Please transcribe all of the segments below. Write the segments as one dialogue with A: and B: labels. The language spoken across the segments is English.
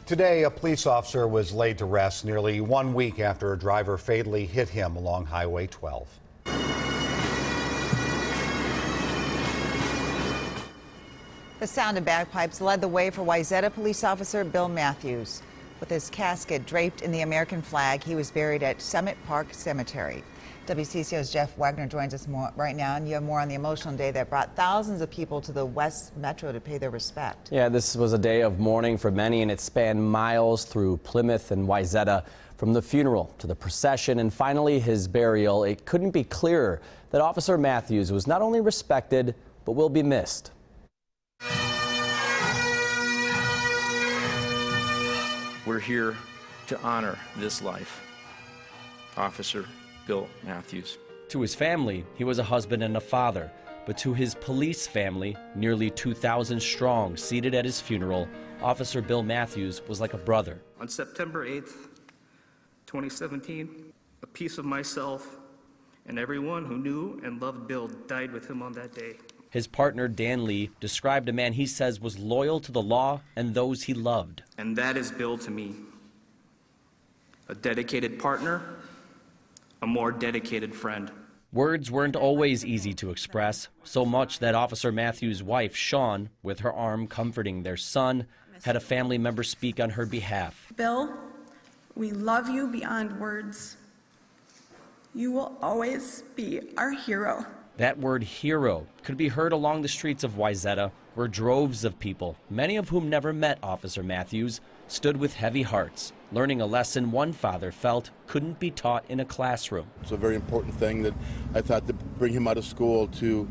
A: Today, a police officer was laid to rest nearly 1 week after a driver fatally hit him along Highway 12.
B: The sound of bagpipes led the way for Wayzata police officer Bill Matthews. With his casket draped in the American flag, he was buried at Summit Park Cemetery. WCCO's Jeff Wagner joins us right now, and you have more on the emotional day that brought thousands of people to the West Metro to pay their respect.
C: Yeah, this was a day of mourning for many, and it spanned miles through Plymouth and Wayzata. From the funeral to the procession and finally his burial, it couldn't be clearer that Officer Matthews was not only respected, but will be missed.
D: We're here to honor this life. Officer Bill Matthews.
C: To his family, he was a husband and a father, but to his police family, nearly 2,000 strong, seated at his funeral, Officer Bill Matthews was like a brother.
E: On September 8th, 2017, a piece of myself and everyone who knew and loved Bill died with him on that day.
C: His partner, Dan Lee, described a man he says was loyal to the law and those he loved.
E: And that is Bill to me. A dedicated partner, a more dedicated friend.
C: Words weren't always easy to express, so much that Officer Matthews' wife, Shawn, with her arm comforting their son, had a family member speak on her behalf.
F: Bill, we love you beyond words. You will always be our hero.
C: That word hero could be heard along the streets of Wayzata, where droves of people, many of whom never met Officer Matthews, stood with heavy hearts, learning a lesson one father felt couldn't be taught in a classroom.
G: It's a very important thing that I thought to bring him out of school to,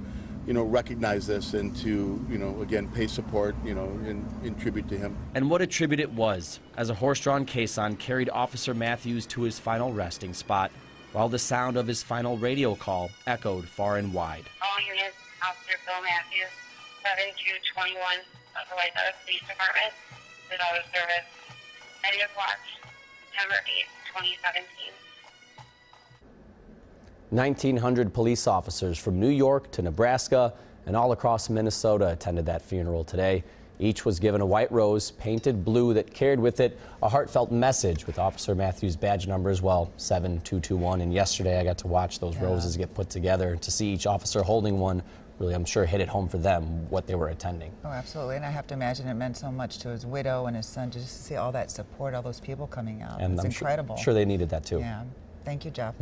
G: recognize this and to, again, pay support, in tribute to him.
C: And what a tribute it was, as a horse-drawn caisson carried Officer Matthews to his final resting spot, while the sound of his final radio call echoed far and wide.
H: All units, Officer Bill Matthews, 7221 of the Wayzata Police Department, did auto service, 90th watch, September 8th, 2017.
C: 1,900 police officers from New York to Nebraska and all across Minnesota attended that funeral today. Each was given a white rose painted blue that carried with it a heartfelt message with Officer Matthews' badge number as well, 7221. And yesterday I got to watch those roses get put together, and to see each officer holding one really, I'm sure, hit it home for them what they were attending.
B: Oh, absolutely. And I have to imagine it meant so much to his widow and his son just to see all that support, all those people coming out.
C: And
B: it's incredible.
C: Sure they needed that too.
B: Yeah. Thank you, Jeff.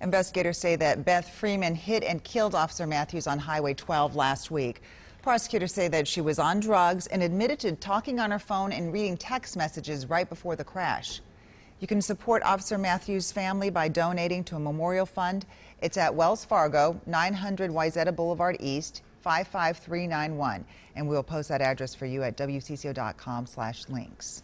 B: Investigators say that Beth Freeman hit and killed Officer Matthews on Highway 12 last week. Prosecutors say that she was on drugs and admitted to talking on her phone and reading text messages right before the crash. You can support Officer Matthews' family by donating to a memorial fund. It's at Wells Fargo, 900 Wayzata Boulevard East, 55391. And we'll post that address for you at WCCO.com/links.